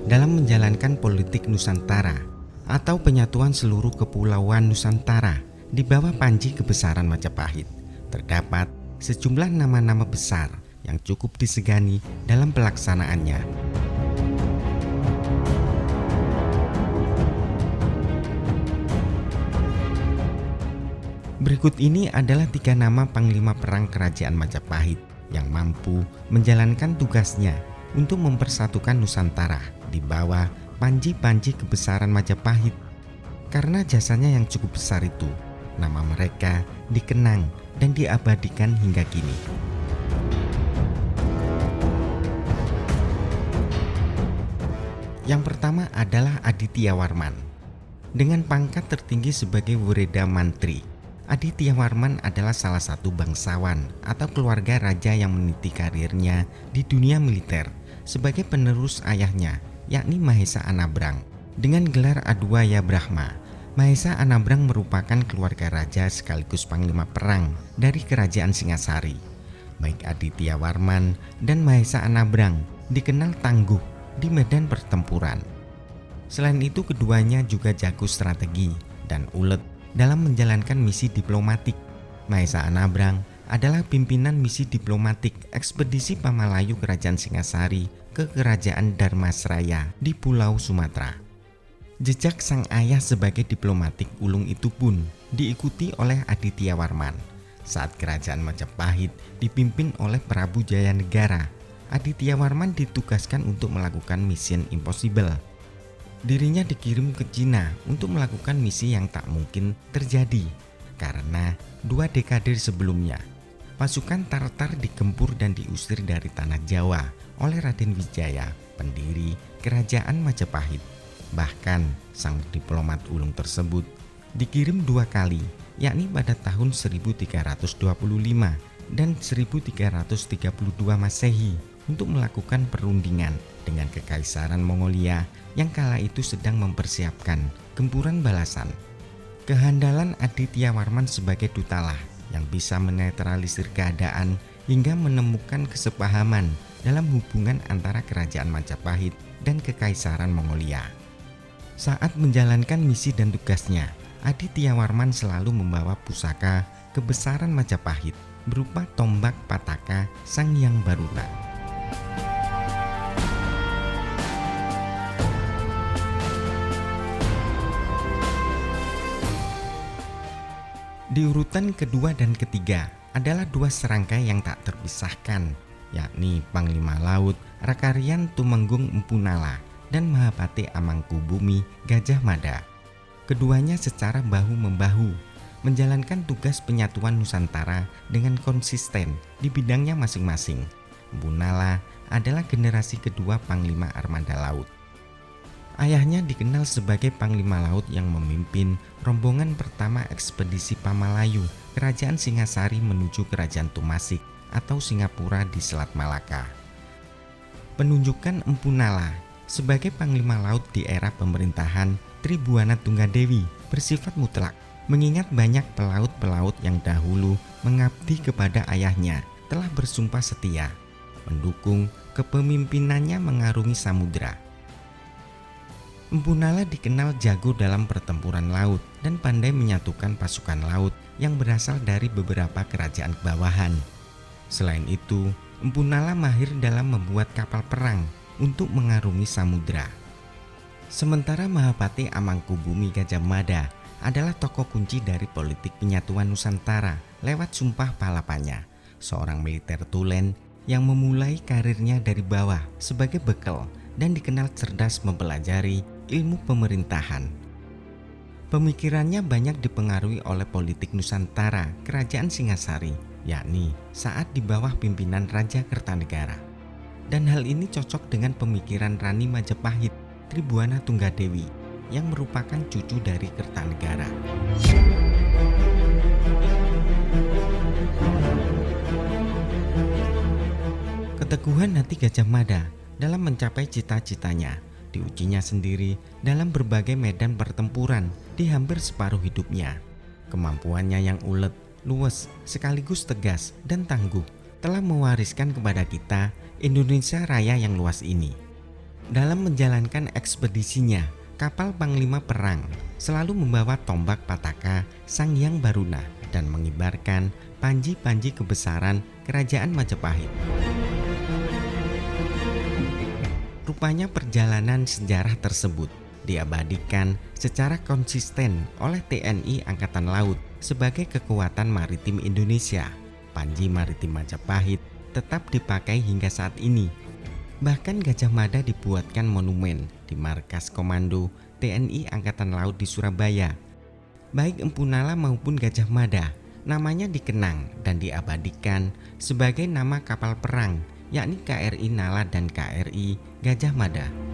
dalam menjalankan politik Nusantara atau penyatuan seluruh kepulauan Nusantara di bawah panji kebesaran Majapahit. Terdapat sejumlah nama-nama besar yang cukup disegani dalam pelaksanaannya. Berikut ini adalah 3 nama Panglima Perang Kerajaan Majapahit yang mampu menjalankan tugasnya untuk mempersatukan Nusantara di bawah panji-panji kebesaran Majapahit. Karena jasanya yang cukup besar itu, nama mereka dikenang dan diabadikan hingga kini. Yang pertama adalah Aditya Warman. Dengan pangkat tertinggi sebagai Wireda Mantri, Aditya Warman adalah salah satu bangsawan atau keluarga raja yang meniti karirnya di dunia militer sebagai penerus ayahnya, yakni Mahesa Anabrang. Dengan gelar Adwaya Brahma, Mahesa Anabrang merupakan keluarga raja sekaligus panglima perang dari kerajaan Singasari. Baik Aditya Warman dan Mahesa Anabrang dikenal tangguh di medan pertempuran. Selain itu, keduanya juga jago strategi dan ulet dalam menjalankan misi diplomatik. Mahesa Anabrang adalah pimpinan misi diplomatik ekspedisi Pamalayu Kerajaan Singasari ke Kerajaan Dharmasraya di Pulau Sumatera. Jejak sang ayah sebagai diplomatik ulung itu pun diikuti oleh Aditya Warman. Saat Kerajaan Majapahit dipimpin oleh Prabu Jayanegara, Aditya Warman ditugaskan untuk melakukan Mission Impossible. Dirinya dikirim ke Cina untuk melakukan misi yang tak mungkin terjadi karena 2 dekade sebelumnya pasukan Tartar digempur dan diusir dari tanah Jawa oleh Raden Wijaya, pendiri Kerajaan Majapahit. Bahkan sang diplomat ulung tersebut dikirim 2 kali, yakni pada tahun 1325 dan 1332 Masehi untuk melakukan perundingan dengan Kekaisaran Mongolia yang kala itu sedang mempersiapkan gempuran balasan. Kehandalan Aditya Warman sebagai dutalah yang bisa menetralisir keadaan hingga menemukan kesepahaman dalam hubungan antara Kerajaan Majapahit dan Kekaisaran Mongolia. Saat menjalankan misi dan tugasnya, Aditya Warman selalu membawa pusaka kebesaran Majapahit berupa tombak Pataka Sang Hyang Baruta. Di urutan kedua dan ketiga adalah 2 serangkai yang tak terpisahkan, yakni Panglima Laut Rakarian Tumenggung Empu Nala dan Mahapati Amangkubumi Gajah Mada. Keduanya secara bahu-membahu menjalankan tugas penyatuan Nusantara dengan konsisten di bidangnya masing-masing. Empu Nala adalah generasi kedua Panglima Armada Laut. Ayahnya dikenal sebagai Panglima Laut yang memimpin rombongan pertama ekspedisi Pamalayu Kerajaan Singasari menuju Kerajaan Tumasik atau Singapura di Selat Malaka. Penunjukan Empu Nala sebagai Panglima Laut di era pemerintahan Tribuana Tunggadewi bersifat mutlak, mengingat banyak pelaut-pelaut yang dahulu mengabdi kepada ayahnya telah bersumpah setia mendukung kepemimpinannya mengarungi samudra. Empu Nala dikenal jago dalam pertempuran laut dan pandai menyatukan pasukan laut yang berasal dari beberapa kerajaan bawahan. Selain itu, Empu Nala mahir dalam membuat kapal perang untuk mengarungi samudra. Sementara Mahapati Amangkubumi Gajah Mada adalah tokoh kunci dari politik penyatuan Nusantara lewat Sumpah Palapanya, seorang militer tulen yang memulai karirnya dari bawah sebagai bekel dan dikenal cerdas mempelajari ilmu pemerintahan. Pemikirannya banyak dipengaruhi oleh politik Nusantara Kerajaan Singasari, yakni saat di bawah pimpinan Raja Kertanegara. Dan hal ini cocok dengan pemikiran Rani Majapahit, Tribuana Tunggadewi, yang merupakan cucu dari Kertanegara. Keteguhan hati Gajah Mada dalam mencapai cita-citanya diujinya sendiri dalam berbagai medan pertempuran di hampir separuh hidupnya. Kemampuannya yang ulet, luwes, sekaligus tegas dan tangguh telah mewariskan kepada kita Indonesia Raya yang luas ini. Dalam menjalankan ekspedisinya, kapal Panglima Perang selalu membawa tombak Pataka Sang Hyang Baruna dan mengibarkan panji-panji kebesaran Kerajaan Majapahit. Rupanya perjalanan sejarah tersebut diabadikan secara konsisten oleh TNI Angkatan Laut sebagai kekuatan maritim Indonesia. Panji Maritim Majapahit tetap dipakai hingga saat ini. Bahkan Gajah Mada dibuatkan monumen di markas komando TNI Angkatan Laut di Surabaya. Baik Empu Nala maupun Gajah Mada namanya dikenang dan diabadikan sebagai nama kapal perang, yakni KRI Nala dan KRI Gajah Mada.